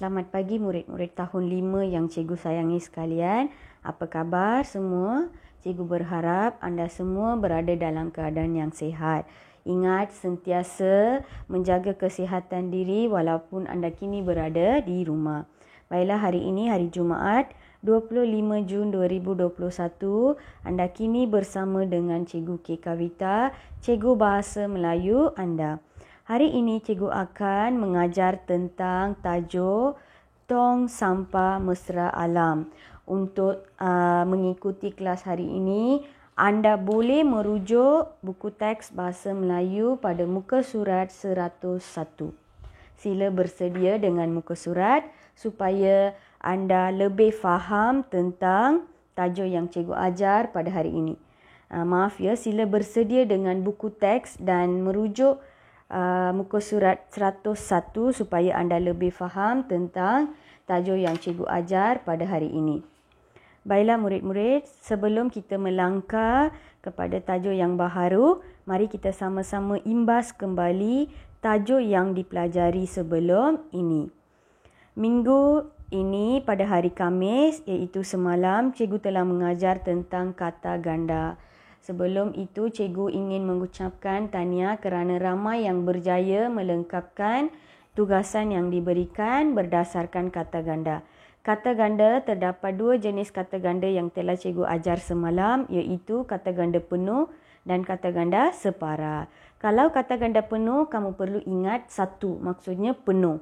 Selamat pagi murid-murid tahun 5 yang cikgu sayangi sekalian. Apa khabar semua? Cikgu berharap anda semua berada dalam keadaan yang sihat. Ingat sentiasa menjaga kesihatan diri walaupun anda kini berada di rumah. Baiklah, hari ini hari Jumaat 25 Jun 2021. Anda kini bersama dengan Cikgu K. Kavita, Cikgu Bahasa Melayu anda. Hari ini cikgu akan mengajar tentang tajuk Tong Sampah Mesra Alam. Untuk mengikuti kelas hari ini, anda boleh merujuk buku teks Bahasa Melayu pada muka surat 101. Sila bersedia dengan muka surat supaya anda lebih faham tentang tajuk yang cikgu ajar pada hari ini. Maaf ya, sila bersedia dengan buku teks dan merujuk muka surat 101 supaya anda lebih faham tentang tajuk yang cikgu ajar pada hari ini. Baiklah murid-murid, sebelum kita melangkah kepada tajuk yang baharu, mari kita sama-sama imbas kembali tajuk yang dipelajari sebelum ini. Minggu ini pada hari Khamis, iaitu semalam, cikgu telah mengajar tentang kata ganda. Sebelum itu, cikgu ingin mengucapkan tahniah kerana ramai yang berjaya melengkapkan tugasan yang diberikan berdasarkan kata ganda. Kata ganda, terdapat dua jenis kata ganda yang telah cikgu ajar semalam, iaitu kata ganda penuh dan kata ganda separa. Kalau kata ganda penuh, kamu perlu ingat satu, maksudnya penuh.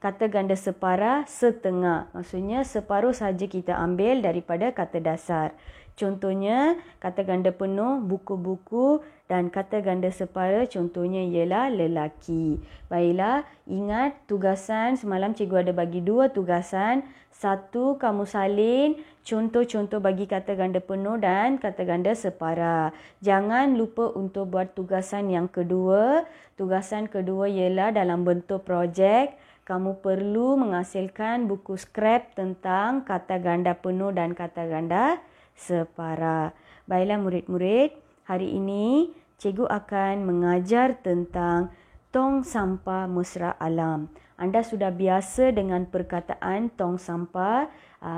Kata ganda separa, setengah. Maksudnya separuh saja kita ambil daripada kata dasar. Contohnya, kata ganda penuh, buku-buku, dan kata ganda separa contohnya ialah lelaki. Baiklah, ingat tugasan semalam cikgu ada bagi dua tugasan. Satu, kamu salin contoh-contoh bagi kata ganda penuh dan kata ganda separa. Jangan lupa untuk buat tugasan yang kedua. Tugasan kedua ialah dalam bentuk projek. Kamu perlu menghasilkan buku skrap tentang kata ganda penuh dan kata ganda separa. Baiklah murid-murid, hari ini cikgu akan mengajar tentang tong sampah mesra alam. Anda sudah biasa dengan perkataan tong sampah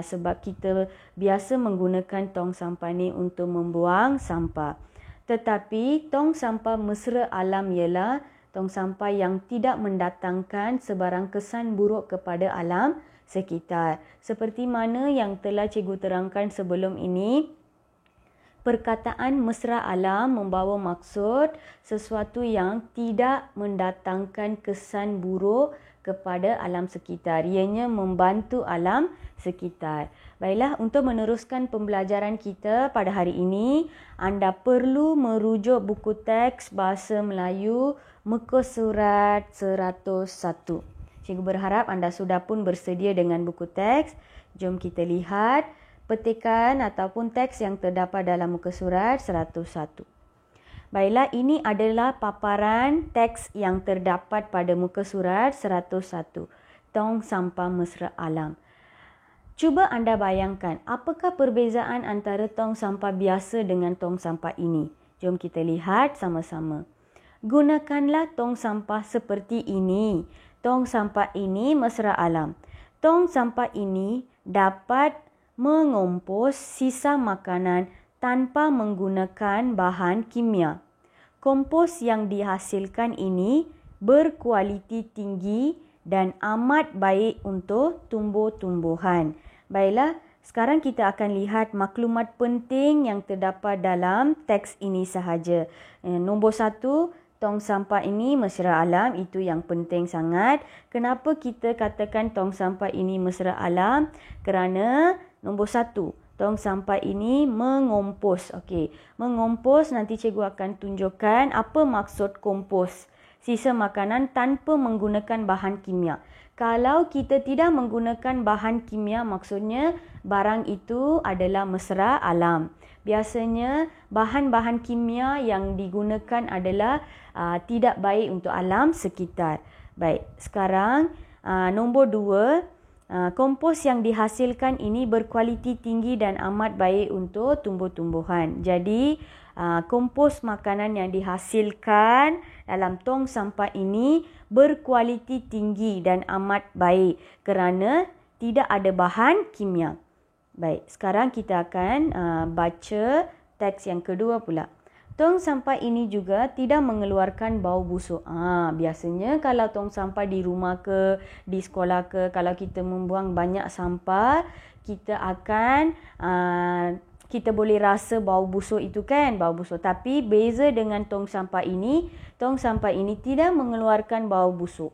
sebab kita biasa menggunakan tong sampah ni untuk membuang sampah. Tetapi tong sampah mesra alam ialah tong sampah yang tidak mendatangkan sebarang kesan buruk kepada alam sekitar. Seperti mana yang telah cikgu terangkan sebelum ini, perkataan mesra alam membawa maksud sesuatu yang tidak mendatangkan kesan buruk kepada alam sekitar. Ianya membantu alam sekitar. Baiklah, untuk meneruskan pembelajaran kita pada hari ini, anda perlu merujuk buku teks Bahasa Melayu muka surat 101. Cikgu berharap anda sudah pun bersedia dengan buku teks. Jom kita lihat petikan ataupun teks yang terdapat dalam muka surat 101. Baiklah, ini adalah paparan teks yang terdapat pada muka surat 101. Tong sampah mesra alam. Cuba anda bayangkan, apakah perbezaan antara tong sampah biasa dengan tong sampah ini? Jom kita lihat sama-sama. Gunakanlah tong sampah seperti ini. Tong sampah ini mesra alam. Tong sampah ini dapat mengompos sisa makanan tanpa menggunakan bahan kimia. Kompos yang dihasilkan ini berkualiti tinggi dan amat baik untuk tumbuh-tumbuhan. Baiklah, sekarang kita akan lihat maklumat penting yang terdapat dalam teks ini sahaja. Nombor 1, tong sampah ini mesra alam, itu yang penting sangat. Kenapa kita katakan tong sampah ini mesra alam? Kerana nombor 1, tong sampah ini mengompos. Okey, mengompos nanti cikgu akan tunjukkan apa maksud kompos. Sisa makanan tanpa menggunakan bahan kimia. Kalau kita tidak menggunakan bahan kimia, maksudnya barang itu adalah mesra alam. Biasanya bahan-bahan kimia yang digunakan adalah tidak baik untuk alam sekitar. Baik, sekarang nombor 2, kompos yang dihasilkan ini berkualiti tinggi dan amat baik untuk tumbuh-tumbuhan. Jadi kompos makanan yang dihasilkan dalam tong sampah ini berkualiti tinggi dan amat baik kerana tidak ada bahan kimia. Baik, sekarang kita akan baca teks yang kedua pula. Tong sampah ini juga tidak mengeluarkan bau busuk. Biasanya kalau tong sampah di rumah ke, di sekolah ke, kalau kita membuang banyak sampah, kita akan kita boleh rasa bau busuk itu kan, bau busuk. Tapi beza dengan tong sampah ini tidak mengeluarkan bau busuk.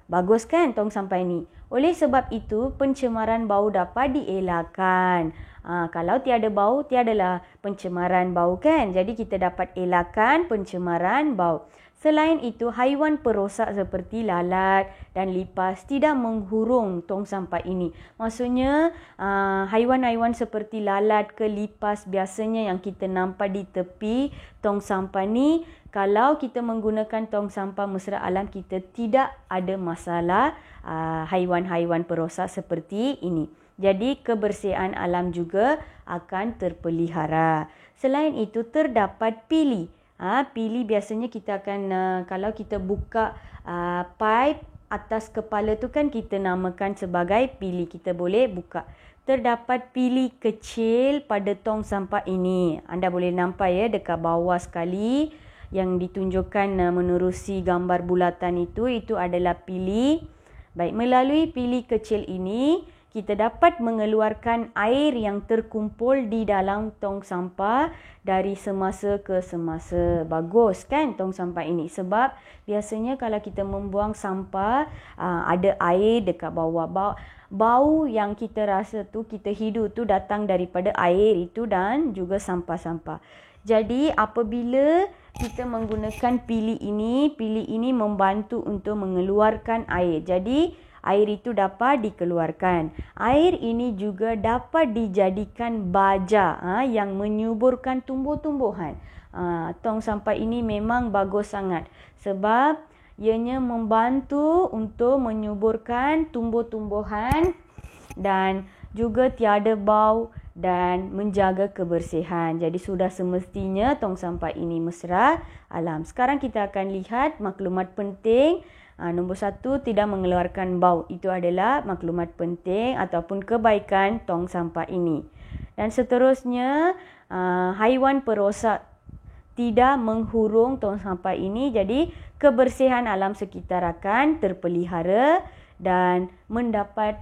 Bagus kan tong sampah ini? Oleh sebab itu, pencemaran bau dapat dielakkan. Kalau tiada bau, tiadalah pencemaran bau kan? Jadi kita dapat elakkan pencemaran bau. Selain itu, haiwan perosak seperti lalat dan lipas tidak menghurung tong sampah ini. Maksudnya, haiwan-haiwan seperti lalat ke lipas biasanya yang kita nampak di tepi tong sampah ni, kalau kita menggunakan tong sampah mesra alam, kita tidak ada masalah haiwan-haiwan perosak seperti ini. Jadi kebersihan alam juga akan terpelihara. Selain itu terdapat pili. Pili biasanya kita akan kalau kita buka pipe atas kepala tu kan kita namakan sebagai pili. Kita boleh buka. Terdapat pili kecil pada tong sampah ini. Anda boleh nampak ya dekat bawah sekali yang ditunjukkan menerusi gambar bulatan itu adalah pili. Baik, melalui pili kecil ini kita dapat mengeluarkan air yang terkumpul di dalam tong sampah dari semasa ke semasa. Bagus kan tong sampah ini? Sebab biasanya kalau kita membuang sampah, ada air dekat bawah. Bau yang kita rasa tu, kita hidup tu datang daripada air itu dan juga sampah-sampah. Jadi apabila kita menggunakan pili ini membantu untuk mengeluarkan air. Jadi air itu dapat dikeluarkan. Air ini juga dapat dijadikan baja yang menyuburkan tumbuh-tumbuhan. Tong sampah ini memang bagus sangat sebab ianya membantu untuk menyuburkan tumbuh-tumbuhan dan juga tiada bau dan menjaga kebersihan. Jadi sudah semestinya tong sampah ini mesra alam. Sekarang kita akan lihat maklumat penting. Nombor 1, tidak mengeluarkan bau. Itu adalah maklumat penting ataupun kebaikan tong sampah ini. Dan seterusnya, haiwan perosak tidak menghurung tong sampah ini. Jadi kebersihan alam sekitar akan terpelihara. Dan mendapat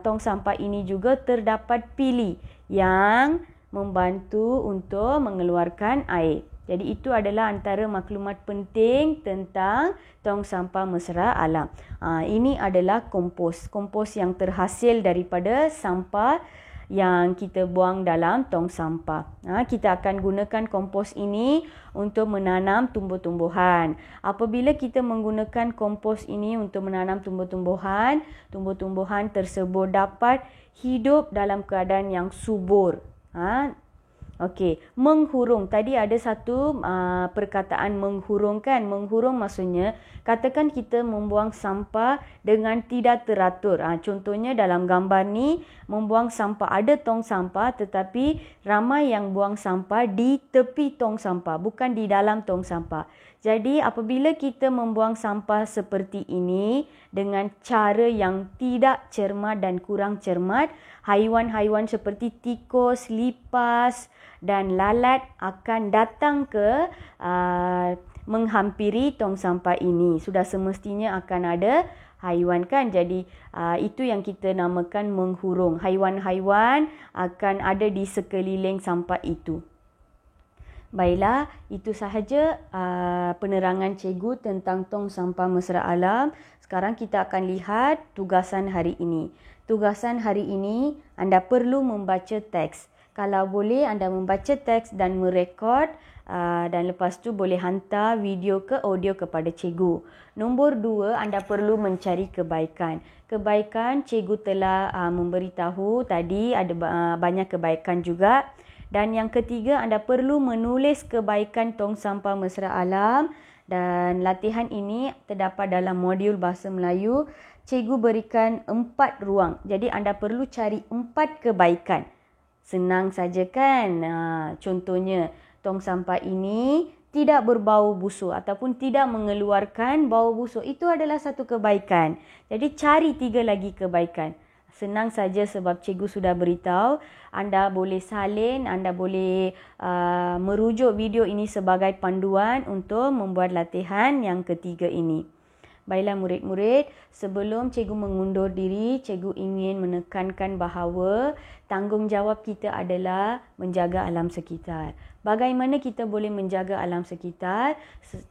tong sampah ini juga terdapat pili yang membantu untuk mengeluarkan air. Jadi itu adalah antara maklumat penting tentang tong sampah mesra alam. Ini adalah kompos. Kompos yang terhasil daripada sampah yang kita buang dalam tong sampah. Kita akan gunakan kompos ini untuk menanam tumbuh-tumbuhan. Apabila kita menggunakan kompos ini untuk menanam tumbuh-tumbuhan, tumbuh-tumbuhan tersebut dapat hidup dalam keadaan yang subur. Okey, menghurung. Tadi ada satu perkataan menghurung kan. Menghurung maksudnya, katakan kita membuang sampah dengan tidak teratur. Contohnya dalam gambar ni, membuang sampah. Ada tong sampah tetapi ramai yang buang sampah di tepi tong sampah, bukan di dalam tong sampah. Jadi apabila kita membuang sampah seperti ini dengan cara yang tidak cermat dan kurang cermat, haiwan-haiwan seperti tikus, lipas dan lalat akan datang ke menghampiri tong sampah ini. Sudah semestinya akan ada haiwan kan. Jadi itu yang kita namakan menghurung. Haiwan-haiwan akan ada di sekeliling sampah itu. Baiklah, itu sahaja penerangan cikgu tentang tong sampah mesra alam. Sekarang kita akan lihat tugasan hari ini. Tugasan hari ini, anda perlu membaca teks. Kalau boleh, anda membaca teks dan merekod dan lepas tu boleh hantar video ke audio kepada cikgu. Nombor 2, anda perlu mencari kebaikan. Kebaikan, cikgu telah memberitahu tadi ada banyak kebaikan juga. Dan yang ketiga, anda perlu menulis kebaikan tong sampah mesra alam. Dan latihan ini terdapat dalam modul Bahasa Melayu. Cikgu berikan 4 ruang. Jadi anda perlu cari 4 kebaikan. Senang saja kan? Contohnya, tong sampah ini tidak berbau busuk ataupun tidak mengeluarkan bau busuk. Itu adalah satu kebaikan. Jadi cari 3 lagi kebaikan. Senang saja sebab cikgu sudah beritahu, anda boleh salin, anda boleh merujuk video ini sebagai panduan untuk membuat latihan yang ketiga ini. Baiklah murid-murid, sebelum cikgu mengundur diri, cikgu ingin menekankan bahawa tanggungjawab kita adalah menjaga alam sekitar. Bagaimana kita boleh menjaga alam sekitar?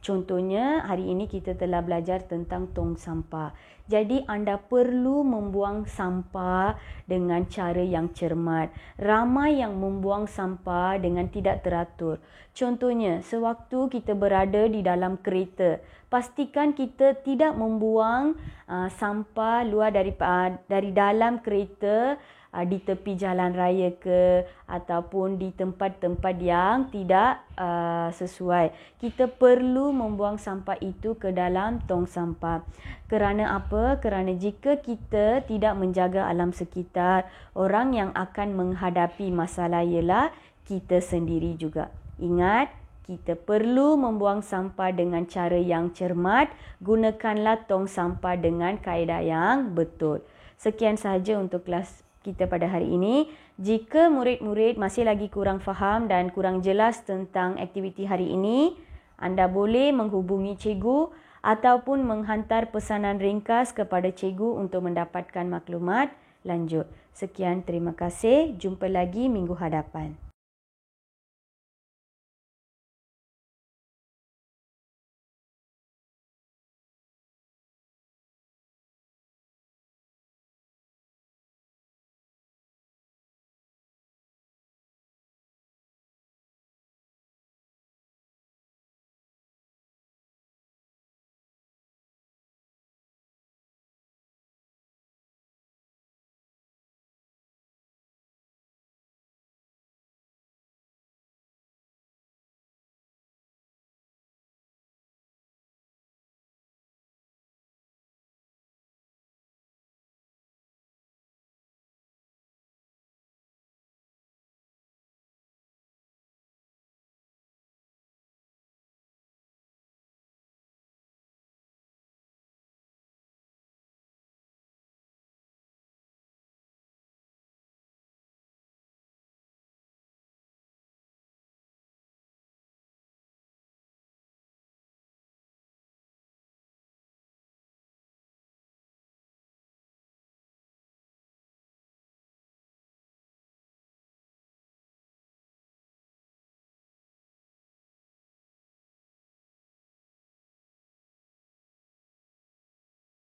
Contohnya, hari ini kita telah belajar tentang tong sampah. Jadi, anda perlu membuang sampah dengan cara yang cermat. Ramai yang membuang sampah dengan tidak teratur. Contohnya, sewaktu kita berada di dalam kereta, pastikan kita tidak membuang sampah luar dari dalam kereta di tepi jalan raya ke ataupun di tempat-tempat yang tidak sesuai. Kita perlu membuang sampah itu ke dalam tong sampah. Kerana apa? Kerana jika kita tidak menjaga alam sekitar, orang yang akan menghadapi masalah ialah kita sendiri juga. Ingat, kita perlu membuang sampah dengan cara yang cermat. Gunakanlah tong sampah dengan kaedah yang betul. Sekian sahaja untuk kelas kita pada hari ini. Jika murid-murid masih lagi kurang faham dan kurang jelas tentang aktiviti hari ini, anda boleh menghubungi cikgu ataupun menghantar pesanan ringkas kepada cikgu untuk mendapatkan maklumat lanjut. Sekian, terima kasih. Jumpa lagi minggu hadapan.